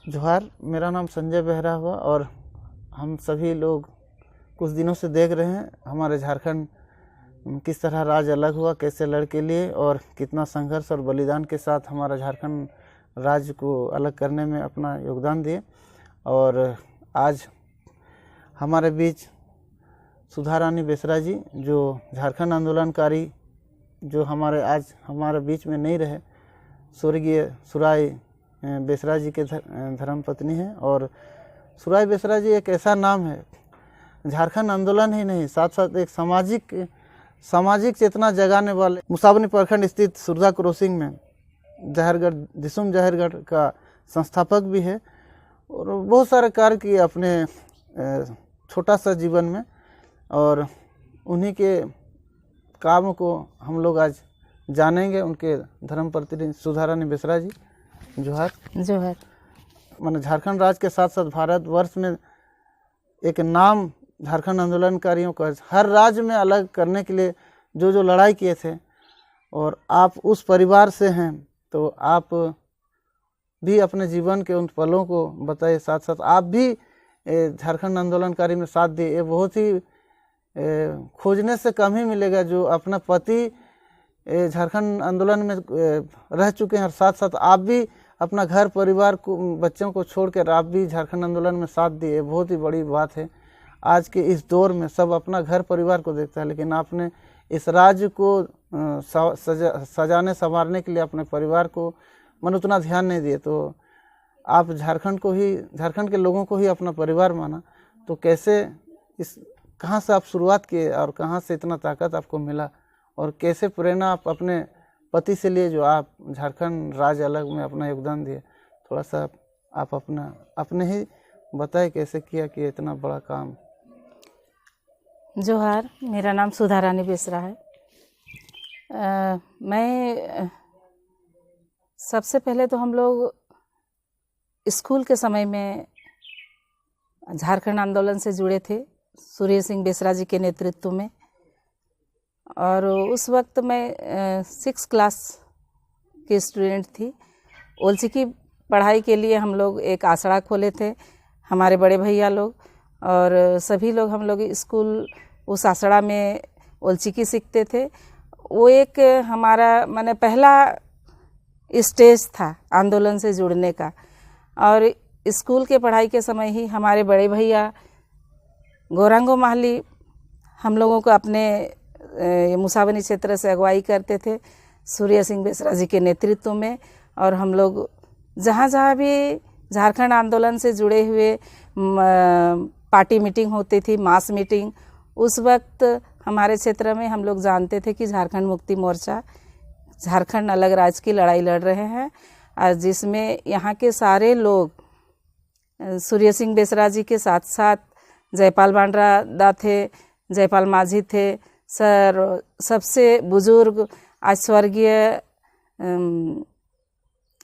जोहार, मेरा नाम संजय बेहरा हुआ और हम सभी लोग कुछ दिनों से देख रहे हैं हमारे झारखंड किस तरह राज्य अलग हुआ, कैसे लड़ के लिए और कितना संघर्ष और बलिदान के साथ हमारा झारखंड राज्य को अलग करने में अपना योगदान दिए। और आज हमारे बीच सुधा रानी बेसरा जी, जो झारखंड आंदोलनकारी, जो हमारे बीच में नहीं रहे, स्वर्गीय सुराई बेसरा जी के धर्मपत्नी है। और सुराई बेसरा जी एक ऐसा नाम है, झारखंड आंदोलन ही नहीं, साथ साथ एक सामाजिक चेतना जगाने वाले। मुसाबनी प्रखंड स्थित सुरजा क्रॉसिंग में दिसुम जहरगढ़ का संस्थापक भी है और बहुत सारे कार्य किए अपने छोटा सा जीवन में। और उन्हीं के काम को हम लोग आज जानेंगे। उनके धर्मपत्नी सुधा रानी बेसरा जी, जोहार। जोहार। मैंने झारखंड राज्य के साथ साथ भारतवर्ष में एक नाम झारखंड आंदोलनकारियों का हर राज्य में अलग करने के लिए जो लड़ाई किए थे, और आप उस परिवार से हैं, तो आप भी अपने जीवन के उन पलों को बताइए। साथ साथ आप भी झारखंड आंदोलनकारी में साथ दिए। ये बहुत ही खोजने से कम ही मिलेगा जो अपना पति झारखंड आंदोलन में रह चुके हैं और साथ साथ आप भी अपना घर परिवार को, बच्चों को छोड़कर आप भी झारखंड आंदोलन में साथ दिए। बहुत ही बड़ी बात है। आज के इस दौर में सब अपना घर परिवार को देखता है, लेकिन आपने इस राज्य को सजाने संवारने के लिए अपने परिवार को उतना ध्यान नहीं दिए। तो आप झारखंड के लोगों को ही अपना परिवार माना, तो कैसे कहाँ से आप शुरुआत किए और कहाँ से इतना ताकत आपको मिला, और कैसे प्रेरणा आप अपने पति से लिए जो आप झारखंड राज्य अलग में अपना योगदान दिए? थोड़ा सा आप अपने ही बताए कैसे किया कि इतना बड़ा काम। जोहार, मेरा नाम सुधा रानी बेसरा है। मैं सबसे पहले तो हम लोग स्कूल के समय में झारखंड आंदोलन से जुड़े थे, सूर्य सिंह बेसरा जी के नेतृत्व में। और उस वक्त मैं 6 क्लास की स्टूडेंट थी। ओलची की पढ़ाई के लिए हम लोग एक आसड़ा खोले थे, हमारे बड़े भैया लोग और सभी लोग। हम लोग स्कूल उस आसड़ा में ओलचिकी सीखते थे। वो एक हमारा पहला स्टेज था आंदोलन से जुड़ने का। और स्कूल के पढ़ाई के समय ही हमारे बड़े भैया गौरांगो माहली हम लोगों को अपने मुसाबनी क्षेत्र से अगुवाई करते थे, सूर्य सिंह बेसरा जी के नेतृत्व में। और हम लोग जहाँ भी झारखंड आंदोलन से जुड़े हुए पार्टी मीटिंग होती थी, मास मीटिंग, उस वक्त हमारे क्षेत्र में हम लोग जानते थे कि झारखंड मुक्ति मोर्चा झारखंड अलग राज्य की लड़ाई लड़ रहे हैं, और जिसमें यहाँ के सारे लोग सूर्य सिंह बेसरा जी के साथ साथ जयपाल बांड्रा दा थे, जयपाल माझी थे, सबसे बुजुर्ग आज स्वर्गीय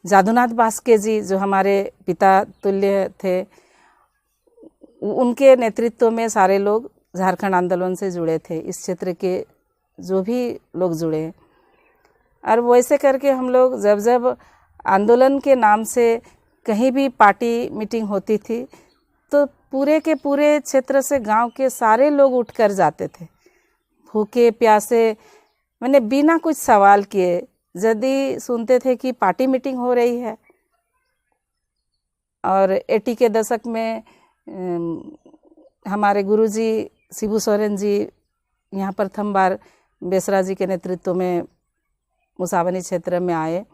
जादूनाथ बास्के जी जो हमारे पिता तुल्य थे, उनके नेतृत्व में सारे लोग झारखंड आंदोलन से जुड़े थे। इस क्षेत्र के जो भी लोग जुड़े, और वैसे करके हम लोग जब आंदोलन के नाम से कहीं भी पार्टी मीटिंग होती थी, तो पूरे के पूरे क्षेत्र से गांव के सारे लोग उठकर जाते थे, भूखे प्यासे, बिना कुछ सवाल किए। यदि सुनते थे कि पार्टी मीटिंग हो रही है, और 80 के दशक में हमारे गुरुजी शिबू सोरेन जी यहाँ प्रथम बार बेसरा जी के नेतृत्व में मुसाबनी क्षेत्र में आए,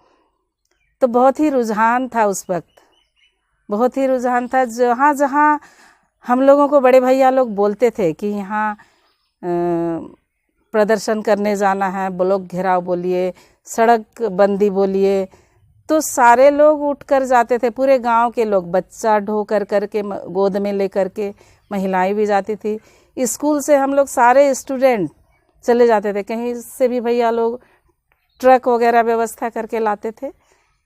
तो बहुत ही रुझान था उस वक्त, बहुत ही रुझान था। जहाँ हम लोगों को बड़े भैया लोग बोलते थे कि यहाँ प्रदर्शन करने जाना है, ब्लॉक घेराव बोलिए, सड़क बंदी बोलिए, तो सारे लोग उठकर जाते थे। पूरे गांव के लोग बच्चा ढो करके गोद में लेकर के, महिलाएं भी जाती थी। स्कूल से हम लोग सारे स्टूडेंट चले जाते थे, कहीं से भी भैया लोग ट्रक वगैरह व्यवस्था करके लाते थे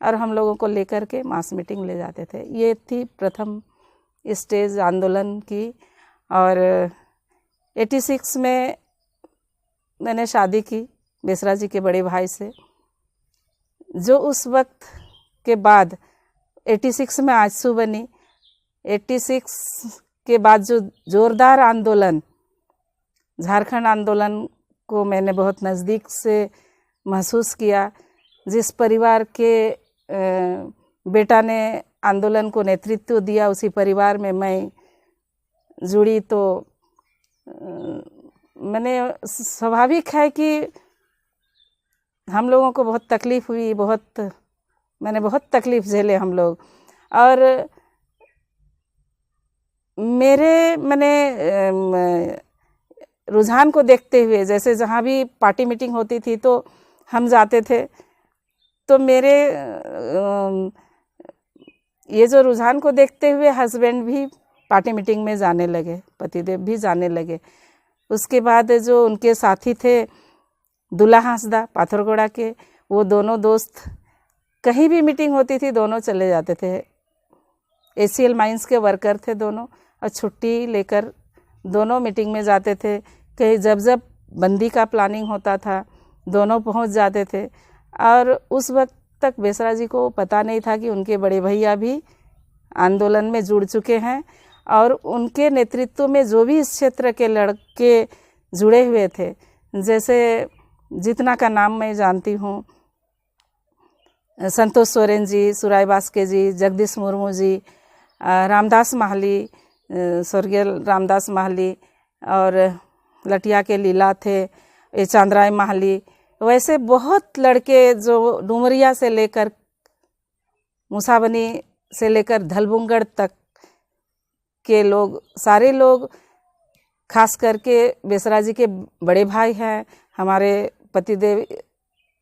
और हम लोगों को लेकर के मास मीटिंग ले जाते थे। ये थी प्रथम स्टेज आंदोलन की। और 86 में मैंने शादी की बेसरा जी के बड़े भाई से, जो उस वक्त के बाद 86 में आजसू बनी। 86 के बाद जो जोरदार आंदोलन, झारखंड आंदोलन को मैंने बहुत नज़दीक से महसूस किया। जिस परिवार के बेटा ने आंदोलन को नेतृत्व दिया, उसी परिवार में मैं जुड़ी। तो मैंने, स्वाभाविक है कि हम लोगों को बहुत तकलीफ़ हुई, मैंने बहुत तकलीफ़ झेले हम लोग। और मैंने रुझान को देखते हुए, जैसे जहाँ भी पार्टी मीटिंग होती थी तो हम जाते थे, तो मेरे ये जो रुझान को देखते हुए हस्बैंड भी पार्टी मीटिंग में जाने लगे, पतिदेव भी जाने लगे। उसके बाद जो उनके साथी थे दुल्ला हांसदा पाथरगोड़ा के, वो दोनों दोस्त कहीं भी मीटिंग होती थी दोनों चले जाते थे। ACL माइंस के वर्कर थे दोनों, और छुट्टी लेकर दोनों मीटिंग में जाते थे। कहीं जब बंदी का प्लानिंग होता था दोनों पहुंच जाते थे। और उस वक्त तक बेसरा जी को पता नहीं था कि उनके बड़े भैया भी आंदोलन में जुड़ चुके हैं, और उनके नेतृत्व में जो भी इस क्षेत्र के लड़के जुड़े हुए थे, जैसे जितना का नाम मैं जानती हूँ, संतोष सोरेन जी, सुराय बास्के जी, जगदीश मुर्मू जी, रामदास माहली, स्वर्गीय रामदास माहली, और लटिया के लीला थे, ये चांद्राय माहली, वैसे बहुत लड़के जो डुमरिया से लेकर मूसाबनी से लेकर धलबुंगड़ तक के लोग, सारे लोग, खास करके बेसरा जी के बड़े भाई हैं हमारे पतिदेव,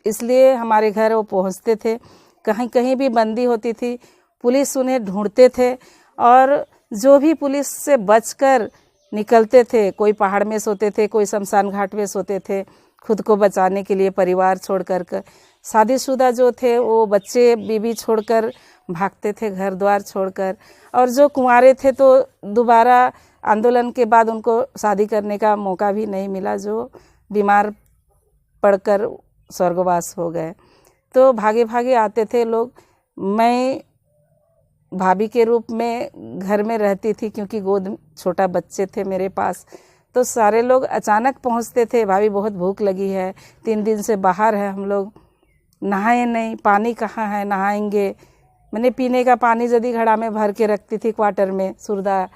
इसलिए हमारे घर वो पहुंचते थे। कहीं कहीं भी बंदी होती थी, पुलिस उन्हें ढूंढते थे, और जो भी पुलिस से बचकर निकलते थे, कोई पहाड़ में सोते थे, कोई शमशान घाट में सोते थे, खुद को बचाने के लिए परिवार छोड़कर। शादीशुदा जो थे वो बच्चे बीबी छोड़कर भागते थे, घर द्वार छोड़कर। और जो कुंवारे थे तो दोबारा आंदोलन के बाद उनको शादी करने का मौका भी नहीं मिला, जो बीमार पड़कर स्वर्गवास हो गए। तो भागे भागे आते थे लोग। मैं भाभी के रूप में घर में रहती थी, क्योंकि गोद छोटा बच्चे थे मेरे पास। तो सारे लोग अचानक पहुंचते थे, भाभी बहुत भूख लगी है, 3 दिन से बाहर है हम लोग, नहाए नहीं, पानी कहाँ है, नहाएंगे। मैंने पीने का पानी यदि घड़ा में भर के रखती थी, क्वार्टर में, सुरदा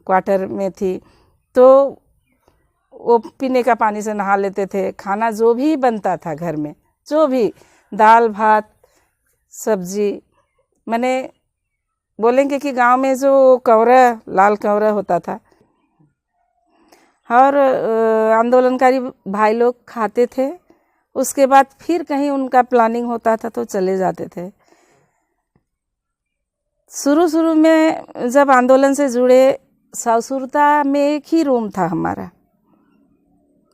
क्वार्टर में थी, तो वो पीने का पानी से नहा लेते थे। खाना जो भी बनता था घर में, जो भी दाल भात सब्जी, मैंने बोलेंगे कि गांव में जो कौरा, लाल कौरा होता था, और आंदोलनकारी भाई लोग खाते थे। उसके बाद फिर कहीं उनका प्लानिंग होता था तो चले जाते थे। शुरू में जब आंदोलन से जुड़े, सासुरदा में एक ही रूम था हमारा।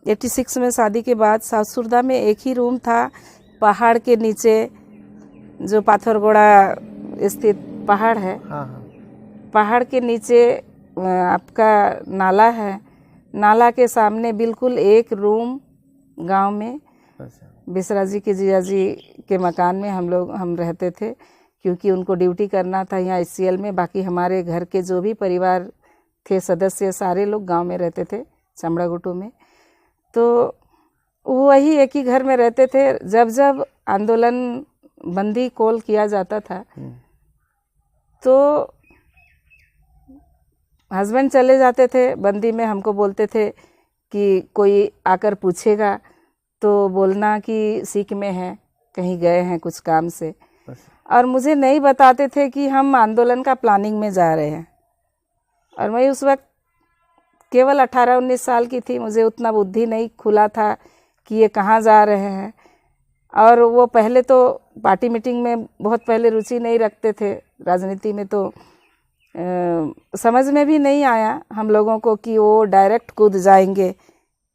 86 में शादी के बाद सासुरदा में एक ही रूम था, पहाड़ के नीचे, जो पाथरगोड़ा स्थित पहाड़ है, पहाड़ के नीचे आपका नाला है, नाला के सामने बिल्कुल एक रूम गांव में बेसरा जी के जिया जी के मकान में हम रहते थे, क्योंकि उनको ड्यूटी करना था यहाँ SCL में। बाकी हमारे घर के जो भी परिवार थे सदस्य, सारे लोग गांव में रहते थे, चमड़ा गुटू में। तो वही एक ही घर में रहते थे। जब आंदोलन बंदी कॉल किया जाता था तो हस्बैंड चले जाते थे बंदी में, हमको बोलते थे कि कोई आकर पूछेगा तो बोलना कि सीख में है, कहीं गए हैं कुछ काम से, और मुझे नहीं बताते थे कि हम आंदोलन का प्लानिंग में जा रहे हैं। और मैं उस वक्त केवल 18-19 साल की थी, मुझे उतना बुद्धि नहीं खुला था कि ये कहाँ जा रहे हैं। और वो पहले तो पार्टी मीटिंग में बहुत पहले रुचि नहीं रखते थे, राजनीति में तो समझ में भी नहीं आया हम लोगों को कि वो डायरेक्ट कूद जाएंगे,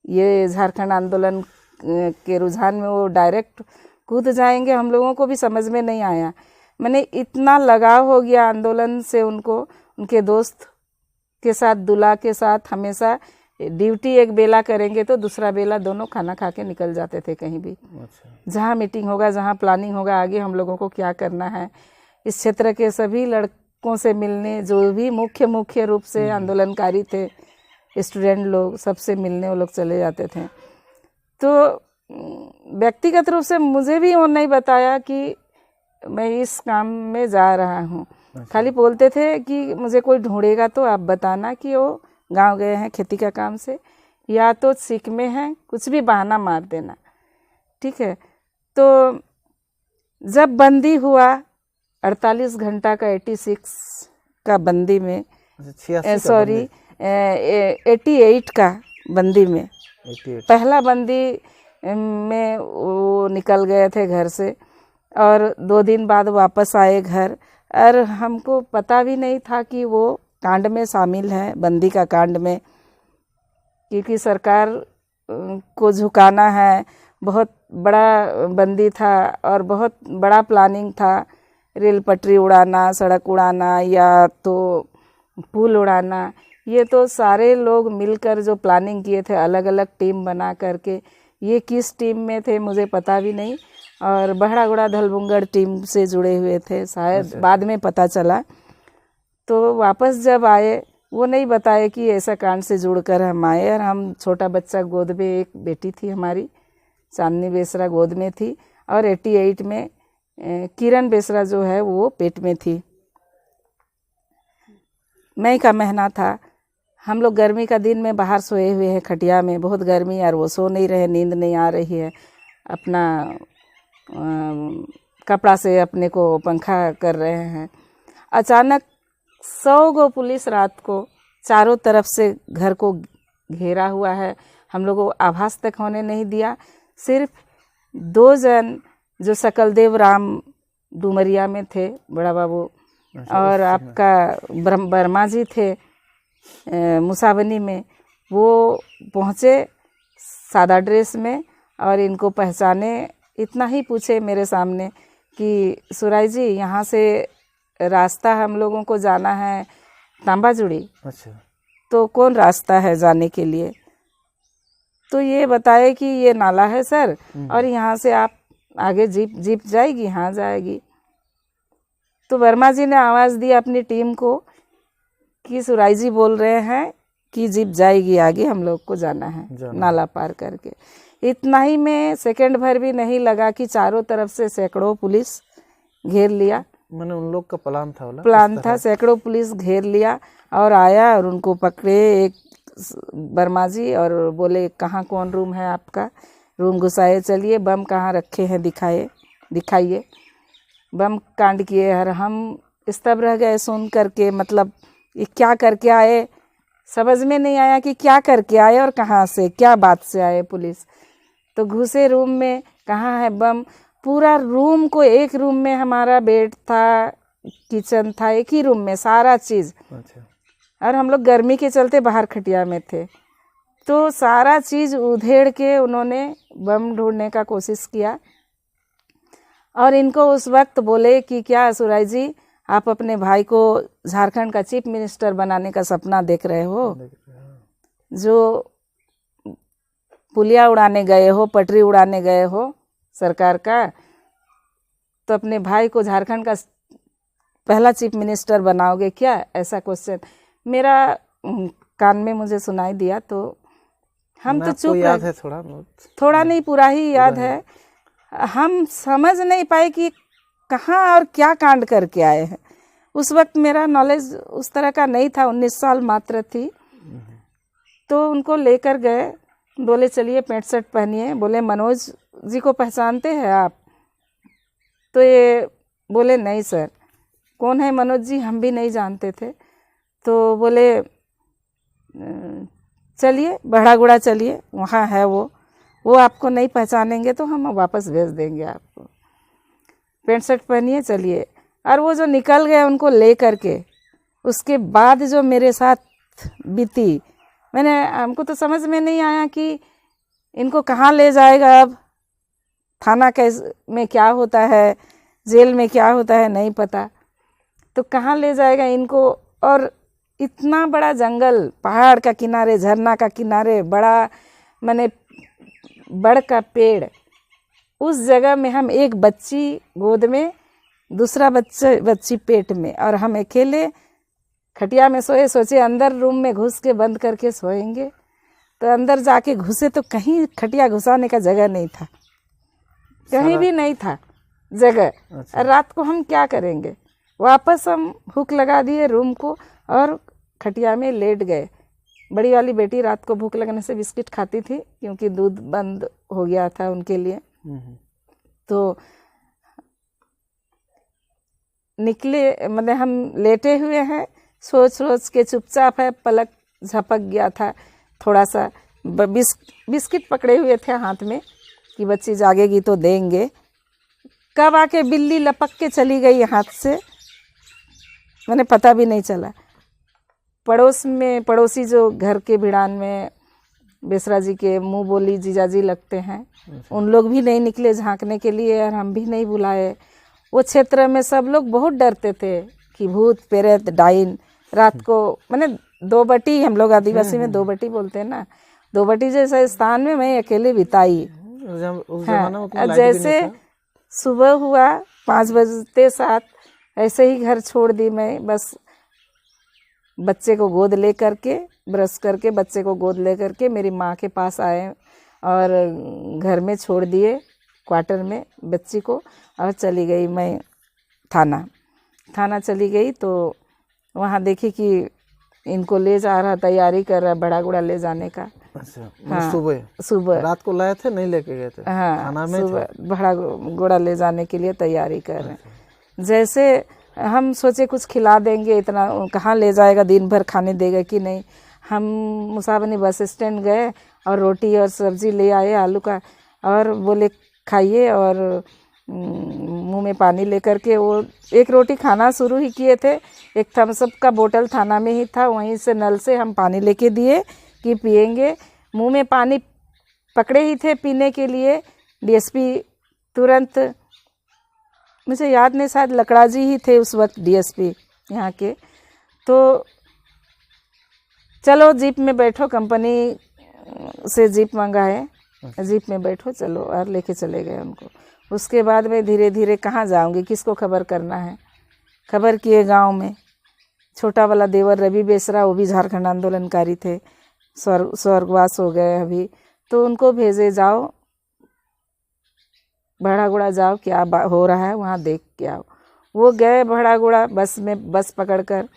ये झारखंड आंदोलन के रुझान में वो डायरेक्ट कूद जाएंगे, हम लोगों को भी समझ में नहीं आया। मैंने इतना लगाव हो गया आंदोलन से उनको, उनके दोस्त के साथ, दूल्हा के साथ, हमेशा ड्यूटी एक बेला करेंगे तो दूसरा बेला दोनों खाना खा के निकल जाते थे कहीं भी। जहाँ मीटिंग होगा, जहाँ प्लानिंग होगा, आगे हम लोगों को क्या करना है, इस क्षेत्र के सभी लड़कों से मिलने, जो भी मुख्य रूप से आंदोलनकारी थे, स्टूडेंट लोग, सबसे मिलने वो लोग चले जाते थे। तो व्यक्तिगत रूप से मुझे भी वो नहीं बताया कि मैं इस काम में जा रहा हूँ। खाली बोलते थे कि मुझे कोई ढूंढेगा तो आप बताना कि वो गांव गए हैं खेती का काम से, या तो सीख में हैं, कुछ भी बहाना मार देना, ठीक है। तो जब बंदी हुआ 48 घंटा का 86 का बंदी में, 88 का बंदी में, 88 पहला बंदी में वो निकल गए थे घर से और 2 दिन बाद वापस आए घर। और हमको पता भी नहीं था कि वो कांड में शामिल है, बंदी का कांड में, क्योंकि सरकार को झुकाना है। बहुत बड़ा बंदी था और बहुत बड़ा प्लानिंग था, रेल पटरी उड़ाना, सड़क उड़ाना या तो पुल उड़ाना। ये तो सारे लोग मिलकर जो प्लानिंग किए थे, अलग अलग टीम बना करके। ये किस टीम में थे मुझे पता भी नहीं, और बहरागुड़ा धलबुंगड़ टीम से जुड़े हुए थे शायद, बाद में पता चला। तो वापस जब आए वो नहीं बताए कि ऐसा कांड से जुड़कर हम आए। और हम छोटा बच्चा, गोद में एक बेटी थी हमारी, चांदनी बेसरा गोद में थी, और 88 में किरण बेसरा जो है वो पेट में थी। मई का महीना था, हम लोग गर्मी का दिन में बाहर सोए हुए हैं खटिया में, बहुत गर्मी, और वो सो नहीं रहे, नींद नहीं आ रही है, अपना कपड़ा से अपने को पंखा कर रहे हैं। अचानक 100 गो पुलिस रात को चारों तरफ से घर को घेरा हुआ है। हम लोगों को आभास तक होने नहीं दिया। सिर्फ 2 जन जो सकलदेव राम डुमरिया में थे, बड़ा बाबू, और आपका बर्मा जी थे मुसावनी में, वो पहुँचे सादा ड्रेस में और इनको पहचाने। इतना ही पूछे मेरे सामने कि सुराई जी, यहाँ से रास्ता हम लोगों को जाना है तांबाजुड़ी। अच्छा, तो कौन रास्ता है जाने के लिए? तो ये बताए कि ये नाला है सर, और यहाँ से आप आगे जीप जाएगी, यहाँ जाएगी। तो वर्मा जी ने आवाज़ दी अपनी टीम को कि सुराई जी बोल रहे हैं कि जीप जाएगी आगे, हम लोग को जाना है नाला पार करके। इतना ही में सेकंड भर भी नहीं लगा कि चारों तरफ से सैकड़ों पुलिस घेर लिया। मैंने उन लोग का प्लान था, सैकड़ों पुलिस घेर लिया और आया और उनको पकड़े एक वर्मा जी, और बोले कहाँ कौन रूम है आपका? रूम घुसाए, चलिए बम कहाँ रखे हैं दिखाइए। बम कांड किए। और हम स्तब्ध रह गए सुन करके, मतलब ये क्या करके आए, समझ में नहीं आया कि क्या करके आए और कहाँ से, क्या बात से आए पुलिस। तो घुसे रूम में, कहाँ है बम? पूरा रूम को, एक रूम में हमारा बेड था, किचन था, एक ही रूम में सारा चीज़। अच्छा। और हम लोग गर्मी के चलते बाहर खटिया में थे, तो सारा चीज़ उधेड़ के उन्होंने बम ढूंढने का कोशिश किया। और इनको उस वक्त बोले कि क्या सुराई जी, आप अपने भाई को झारखंड का चीफ मिनिस्टर बनाने का सपना देख रहे हो? जो पुलिया उड़ाने गए हो, पटरी उड़ाने गए हो सरकार का, तो अपने भाई को झारखंड का पहला चीफ मिनिस्टर बनाओगे क्या? ऐसा क्वेश्चन मेरा कान में मुझे सुनाई दिया। तो हम तो चुप याद है, थोड़ा नहीं, पूरा ही याद है। हम समझ नहीं पाए कि कहाँ और क्या कांड करके आए हैं। उस वक्त मेरा नॉलेज उस तरह का नहीं था, 19 साल मात्र थी। तो उनको लेकर गए, बोले चलिए पैंट शर्ट पहनिए। बोले मनोज जी को पहचानते हैं आप? तो ये बोले नहीं सर। कौन है मनोज जी? हम भी नहीं जानते थे। तो बोले चलिए बहरागुड़ा चलिए, वहाँ है वो आपको नहीं पहचानेंगे तो हम वापस भेज देंगे आपको। पैंट शर्ट पहनिए, चलिए। और वो जो निकल गए उनको ले करके, उसके बाद जो मेरे साथ बीती, हमको तो समझ में नहीं आया कि इनको कहाँ ले जाएगा अब। थाना में क्या होता है, जेल में क्या होता है, नहीं पता। तो कहाँ ले जाएगा इनको? और इतना बड़ा जंगल, पहाड़ का किनारे, झरना का किनारे, बड़ा बड़ का पेड़, उस जगह में हम एक बच्ची गोद में दूसरा बच्ची पेट में, और हम अकेले खटिया में सोए। सोचे अंदर रूम में घुस के बंद करके सोएंगे, तो अंदर जाके घुसे तो कहीं खटिया घुसाने का जगह नहीं था, कहीं भी नहीं था जगह। अच्छा। रात को हम क्या करेंगे? वापस हम हुक लगा दिए रूम को और खटिया में लेट गए। बड़ी वाली बेटी रात को भूख लगने से बिस्किट खाती थी, क्योंकि दूध बंद हो गया था उनके लिए। तो निकले, मतलब हम लेटे हुए हैं, सोच सोच के चुपचाप है, पलक झपक गया था थोड़ा सा। बिस्किट पकड़े हुए थे हाथ में कि बच्ची जागेगी तो देंगे। कब आके बिल्ली लपक के चली गई हाथ से, मैंने पता भी नहीं चला। पड़ोसी जो घर के भिड़ान में बेसरा जी के मुंह बोली जीजाजी लगते हैं, उन लोग भी नहीं निकले झांकने के लिए, और हम भी नहीं बुलाए। वो क्षेत्र में सब लोग बहुत डरते थे कि भूत प्रेत डाइन रात को, मैंने दो बटी, हम लोग आदिवासी में दो बटी बोलते हैं ना, दो बटी जैसे स्थान में मैं अकेले बिताई। हाँ, जैसे सुबह हुआ 5 बजते 7 ऐसे ही घर छोड़ दी मैं। बस बच्चे को गोद ले करके, ब्रश करके बच्चे को गोद ले करके मेरी माँ के पास आए और घर में छोड़ दिए, क्वार्टर में बच्ची को, और चली गई मैं थाना चली गई। तो वहाँ देखी कि इनको ले जा रहा, तैयारी कर रहा बड़ा गुड़ा ले जाने का। अच्छा। हाँ, सुबह रात को लाए थे, नहीं लेके गए थे? हाँ, थाना में सुबह बड़ा गुड़ा ले जाने के लिए तैयारी कर रहे हैं। जैसे हम सोचे कुछ खिला देंगे, इतना कहाँ ले जाएगा, दिन भर खाने देगा कि नहीं। हम मुसाबनी बस स्टैंड गए और रोटी और सब्जी ले आए आलू का, और बोले खाइए, और मुंह में पानी लेकर के वो एक रोटी खाना शुरू ही किए थे। एक थम्स अप का बोतल थाना में ही था, वहीं से नल से हम पानी लेके दिए कि पिएंगे। मुंह में पानी पकड़े ही थे पीने के लिए, डीएसपी तुरंत, मुझे याद नहीं, शायद लकड़ा जी ही थे उस वक्त डीएसपी यहाँ के। तो चलो जीप में बैठो, कंपनी से जीप मंगाए, जीप में बैठो चलो, और लेके चले गए उनको। उसके बाद में धीरे धीरे कहाँ जाऊंगी, किसको खबर करना है। खबर किए गांव में, छोटा वाला देवर रवि बेसरा, वो भी झारखंड आंदोलनकारी थे, स्वर्गवास हो गए अभी। तो उनको भेजे, जाओ बड़ागुड़ा जाओ, क्या हो रहा है वहाँ देख के आओ। वो गए बड़ागुड़ा बस में, बस पकड़कर।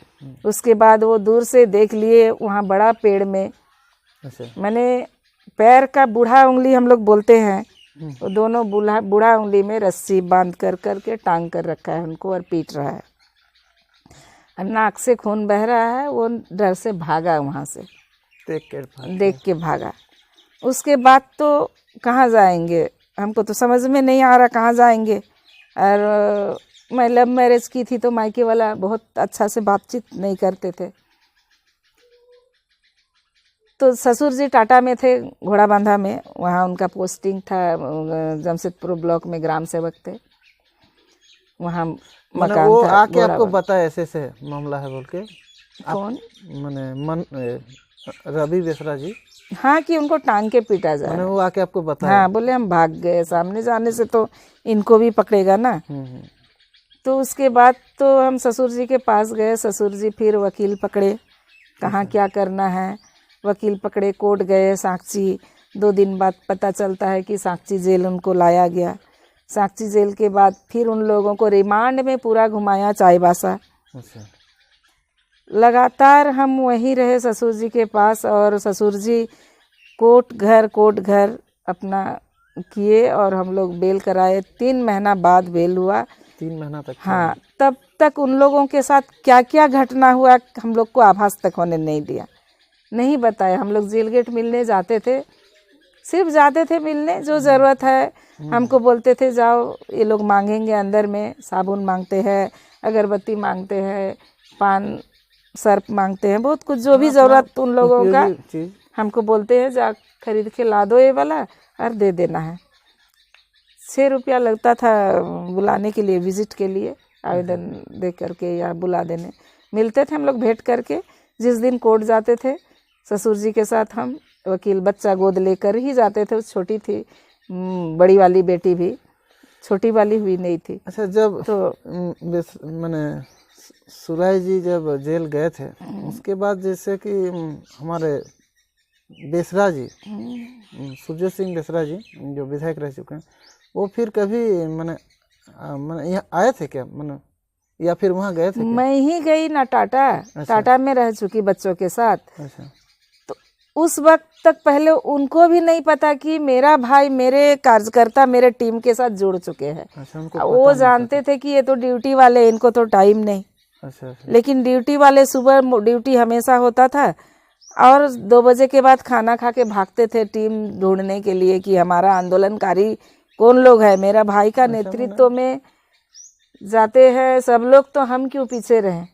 उसके बाद वो दूर से देख लिए वहाँ बड़ा पेड़ में, मैंने पैर का बूढ़ा उंगली हम लोग बोलते हैं, वो दोनों बूढ़ा उंगली में रस्सी बांध कर करके टांग कर रखा है उनको, और पीट रहा है, और नाक से खून बह रहा है। वो डर से भागा वहाँ से, देख के भागा। उसके बाद तो कहाँ जाएंगे, हमको तो समझ में नहीं आ रहा कहाँ जाएंगे। और मैं लव मैरिज की थी, तो मायके वाला बहुत अच्छा से बातचीत नहीं करते थे। तो ससुर जी टाटा में थे, घोड़ा बांधा में, वहाँ उनका पोस्टिंग था, जमशेदपुर ब्लॉक में ग्राम सेवक थे, वहाँ मकान वो था। आके आपको बताया ऐसे से मामला है बोल के? कौन? रवि बेसरा जी? हाँ, कि उनको टांग के पीटा जाए। वो आके आपको बताया? हाँ, बोले हम भाग गए, सामने जाने से तो इनको भी पकड़ेगा ना। तो उसके बाद तो हम ससुर जी के पास गए। ससुर जी फिर वकील पकड़े, कहाँ क्या करना है। वकील पकड़े, कोर्ट गए, साक्षी। 2 दिन बाद पता चलता है कि साक्षी जेल उनको लाया गया। साक्षी जेल के बाद फिर उन लोगों को रिमांड में पूरा घुमाया चाईबासा। लगातार हम वहीं रहे ससुर जी के पास, और ससुर जी कोर्ट घर अपना किए, और हम लोग बेल कराए। 3 महीना बाद बेल हुआ। 3 महीना तक? हाँ, तब तक उन लोगों के साथ क्या क्या घटना हुआ हम लोग को आभास तक होने नहीं दिया, नहीं बताया। हम लोग जेल गेट मिलने जाते थे, सिर्फ जाते थे मिलने, जो ज़रूरत है हमको बोलते थे जाओ, ये लोग मांगेंगे अंदर में, साबुन मांगते हैं, अगरबत्ती मांगते हैं, पान सर्फ मांगते हैं, बहुत कुछ जो भी ज़रूरत उन लोगों का हमको बोलते हैं, जा खरीद के ला दो ये वाला और दे देना है। 6 रुपया लगता था बुलाने के लिए, विजिट के लिए आवेदन दे करके या बुला देने। मिलते थे हम लोग भेंट करके। जिस दिन कोर्ट जाते थे ससुर जी के साथ, हम वकील बच्चा गोद लेकर ही जाते थे। छोटी थी बड़ी वाली बेटी भी, छोटी वाली हुई नहीं थी। अच्छा, जब तो मैंने सुराय जी जब जेल गए थे उसके बाद जैसे कि हमारे बेसरा जी, सूर्य सिंह बेसरा जी जो विधायक रह चुके हैं, वो फिर कभी मैंने यहाँ आए थे क्या, मैंने या फिर वहाँ गए थे क्या? मैं ही गई ना टाटा। अच्छा। टाटा में रह चुकी बच्चों के साथ। अच्छा। तो उस वक्त तक पहले उनको भी नहीं पता कि मेरा भाई, मेरे कार्यकर्ता मेरे टीम के साथ जुड़ चुके हैं। अच्छा, उनको वो जानते थे कि ये तो ड्यूटी वाले, इनको तो टाइम नहीं। अच्छा, अच्छा। लेकिन ड्यूटी वाले सुबह ड्यूटी हमेशा होता था और 2 बजे के बाद खाना खा के भागते थे टीम ढूंढने के लिए कि हमारा आंदोलनकारी कौन लोग है। मेरा भाई का नेतृत्व में जाते हैं सब लोग, तो हम क्यों पीछे रहें।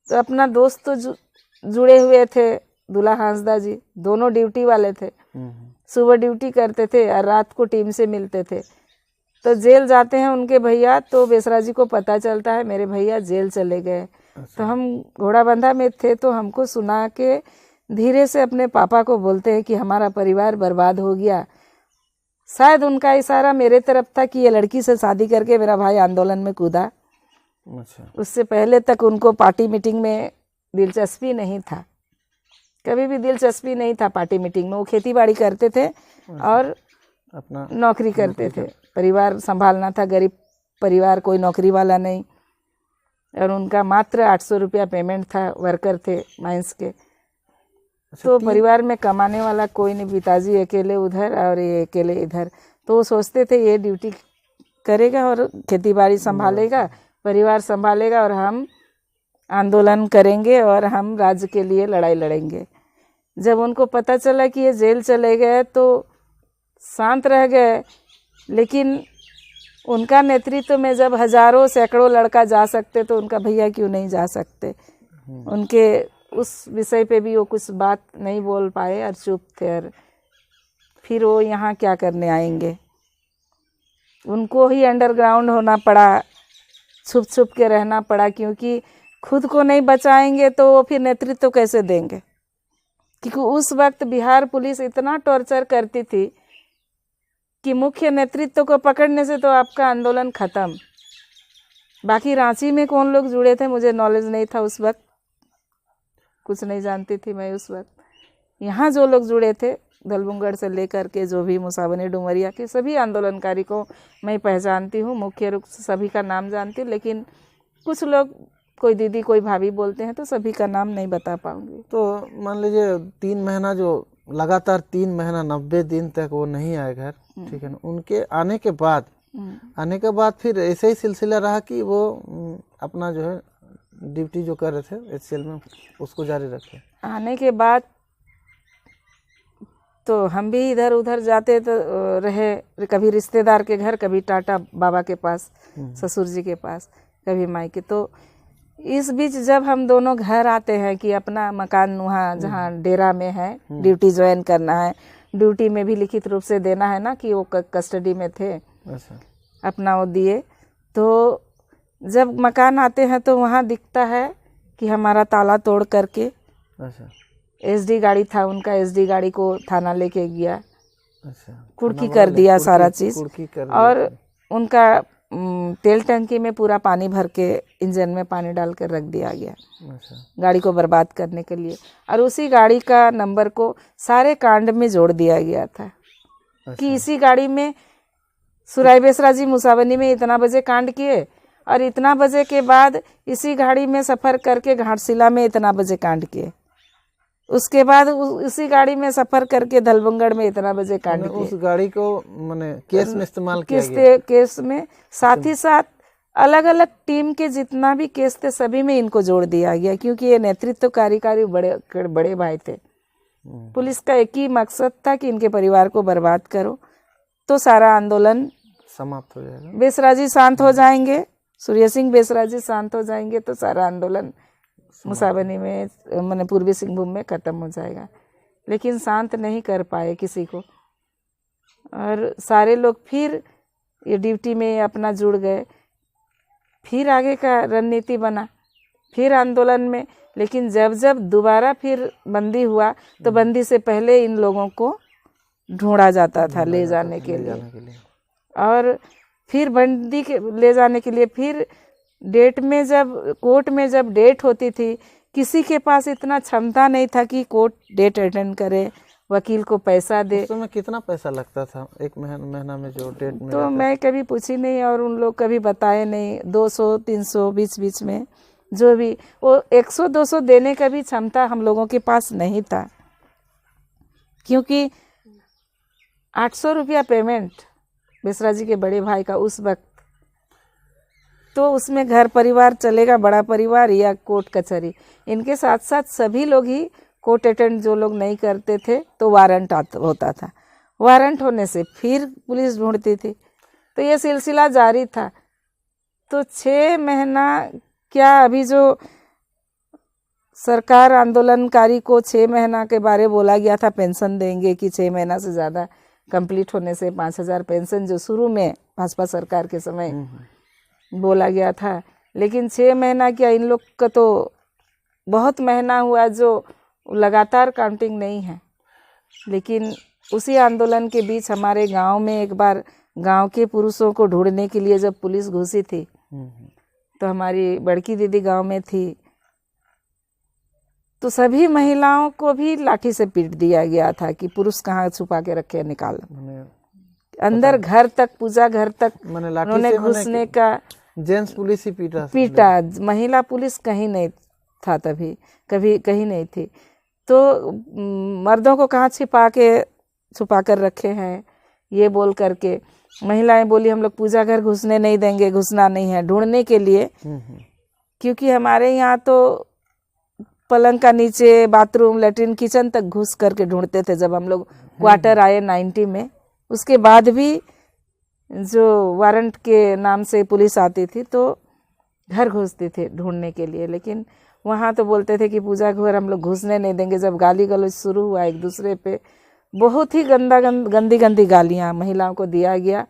तो अपना दोस्त तो जुड़े हुए थे, दूल्हा हांसदा जी, दोनों ड्यूटी वाले थे। सुबह ड्यूटी करते थे और रात को टीम से मिलते थे। तो जेल जाते हैं उनके भैया, तो बेसरा जी को पता चलता है मेरे भैया जेल चले गए। तो हम घोड़ाबंधा में थे, तो हमको सुना के धीरे से अपने पापा को बोलते हैं कि हमारा परिवार बर्बाद हो गया। शायद उनका इशारा मेरे तरफ था कि ये लड़की से शादी करके मेरा भाई आंदोलन में कूदा। अच्छा। उससे पहले तक उनको पार्टी मीटिंग में दिलचस्पी नहीं था, कभी भी दिलचस्पी नहीं था पार्टी मीटिंग में। वो खेती बाड़ी करते थे और अपना नौकरी करते थे, परिवार संभालना था, गरीब परिवार, कोई नौकरी वाला नहीं। और उनका मात्र 800 रुपया पेमेंट था, वर्कर थे माइंस के। तो परिवार में कमाने वाला कोई नहीं, पिताजी अकेले उधर और ये अकेले इधर। तो वो सोचते थे ये ड्यूटी करेगा और खेती बाड़ी संभालेगा, परिवार संभालेगा, और हम आंदोलन करेंगे और हम राज्य के लिए लड़ाई लड़ेंगे। जब उनको पता चला कि ये जेल चले गए तो शांत रह गए। लेकिन उनका नेतृत्व में जब हजारों सैकड़ों लड़का जा सकते तो उनका भैया क्यों नहीं जा सकते। उनके उस विषय पे भी वो कुछ बात नहीं बोल पाए और चुप थे। और फिर वो यहाँ क्या करने आएंगे, उनको ही अंडरग्राउंड होना पड़ा, छुप छुप के रहना पड़ा, क्योंकि खुद को नहीं बचाएंगे तो वो फिर नेतृत्व कैसे देंगे। क्योंकि उस वक्त बिहार पुलिस इतना टॉर्चर करती थी कि मुख्य नेतृत्व को पकड़ने से तो आपका आंदोलन खत्म। बाकी रांची में कौन लोग जुड़े थे मुझे नॉलेज नहीं था, उस वक्त कुछ नहीं जानती थी मैं उस वक्त। यहाँ जो लोग जुड़े थे दलबुंगड़ से लेकर के जो भी मुसावनी डुमरिया के सभी आंदोलनकारी को मैं पहचानती हूँ, मुख्य रूप से सभी का नाम जानती हूँ। लेकिन कुछ लोग, कोई दीदी कोई भाभी बोलते हैं तो सभी का नाम नहीं बता पाऊंगी। तो मान लीजिए 3 महीना जो लगातार 3 महीना 90 दिन तक वो नहीं आए घर, ठीक है ना, उनके आने के बाद फिर ऐसे ही सिलसिला रहा कि वो अपना जो है ड्यूटी जो कर रहे थे एचसीएल में उसको जारी रखे। आने के बाद तो हम भी इधर उधर जाते तो रहे, कभी रिश्तेदार के घर, कभी टाटा बाबा के पास, ससुर जी के पास, कभी मायके। तो इस बीच जब हम दोनों घर आते हैं कि अपना मकान वहाँ जहाँ डेरा में है ड्यूटी ज्वाइन करना है, ड्यूटी में भी लिखित रूप से देना है ना कि वो कस्टडी में थे। अच्छा। अपना वो दिए। तो जब मकान आते हैं तो वहाँ दिखता है कि हमारा ताला तोड़ करके, अच्छा, एसडी गाड़ी था उनका, एसडी गाड़ी को थाना लेके गया। अच्छा, कुर्की कर दिया सारा चीज। और उनका तेल टंकी में पूरा पानी भर के इंजन में पानी डाल कर रख दिया गया। अच्छा। गाड़ी को बर्बाद करने के लिए। और उसी गाड़ी का नंबर को सारे कांड में जोड़ दिया गया था। अच्छा। कि इसी गाड़ी में सुराय बेसरा जी मुसावनी में इतना बजे कांड किए और इतना बजे के बाद इसी गाड़ी में सफ़र करके घाटशिला में इतना बजे कांड किए। उसके बाद उसी गाड़ी में सफ़र करके दलबुंगड़ में इतना बजे कांड किए। उस गाड़ी को माने केस में इस्तेमाल किया गया। केस में साथ ही साथ अलग अलग टीम के जितना भी केस थे सभी में इनको जोड़ दिया गया, क्योंकि ये नेतृत्व कार्यकारी बड़े भाई थे। पुलिस का एक ही मकसद था कि इनके परिवार को बर्बाद करो तो सारा आंदोलन समाप्त हो जाएगा, बेसरा जी शांत हो जाएंगे, सूर्य सिंह बेसरा जी शांत हो जाएंगे तो सारा आंदोलन मुसावनी में मैंने पूर्वी सिंहभूम में खत्म हो जाएगा। लेकिन शांत नहीं कर पाए किसी को, और सारे लोग फिर ये ड्यूटी में अपना जुड़ गए। फिर आगे का रणनीति बना, फिर आंदोलन में। लेकिन जब जब दोबारा फिर बंदी हुआ तो बंदी से पहले इन लोगों को ढूंढा जाता था ले जाने के लिए। और फिर बंदी के ले जाने के लिए, फिर डेट में जब कोर्ट में जब डेट होती थी, किसी के पास इतना क्षमता नहीं था कि कोर्ट डेट अटेंड करे, वकील को पैसा दे। उस समय कितना पैसा लगता था एक महीना में जो डेट में तो मैं कभी पूछी नहीं और उन लोग कभी बताए नहीं। 200-300 बीच बीच में जो भी, वो 100-200 देने का भी क्षमता हम लोगों के पास नहीं था, क्योंकि 800 रुपया पेमेंट बेसरा जी के बड़े भाई का उस वक्त, तो उसमें घर परिवार चलेगा, बड़ा परिवार या कोर्ट कचहरी। इनके साथ साथ सभी लोग ही कोर्ट अटेंड जो लोग नहीं करते थे तो वारंट होता था, वारंट होने से फिर पुलिस ढूंढती थी, तो ये सिलसिला जारी था। तो 6 महीना क्या, अभी जो सरकार आंदोलनकारी को 6 महीना के बारे बोला गया था पेंशन देंगे कि 6 महीना से ज़्यादा कंप्लीट होने से 5,000 पेंशन, जो शुरू में भाजपा सरकार के समय बोला गया था, लेकिन 6 महीना क्या, इन लोग का तो बहुत महीना हुआ जो लगातार काउंटिंग नहीं है। लेकिन उसी आंदोलन के बीच हमारे गांव में एक बार गांव के पुरुषों को ढूंढने के लिए जब पुलिस घुसी थी, तो हमारी बड़की दीदी गांव में थी, तो सभी महिलाओं को भी लाठी से पीट दिया गया था कि पुरुष कहाँ छुपा के रखे, निकाल अंदर घर तक, पूजा घर तक उन्होंने घुसने का। जेंट्स पुलिस ही पीटा, महिला पुलिस कहीं नहीं था तभी, कभी कहीं नहीं थी। तो मर्दों को कहाँ छुपा कर रखे हैं, ये बोल करके महिलाएं बोली हम लोग पूजा घर घुसने नहीं देंगे, घुसना नहीं है, ढूंढने के लिए। क्योंकि हमारे यहाँ तो पलंग का नीचे, बाथरूम, लेटरिन, किचन तक घुस करके ढूंढते थे जब हम लोग क्वार्टर आए 90 में। उसके बाद भी जो वारंट के नाम से पुलिस आती थी तो घर घुसते थे ढूंढने के लिए, लेकिन वहाँ तो बोलते थे कि पूजा घर हम लोग घुसने नहीं देंगे। जब गाली गलौज शुरू हुआ एक दूसरे पे, बहुत ही गंदी गालियाँ महिलाओं को दिया गया,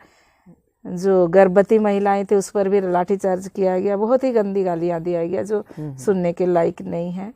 जो गर्भवती महिलाएं थे उस पर भी लाठीचार्ज किया गया, बहुत ही गंदी गालियाँ दिया गया जो सुनने के लायक नहीं है।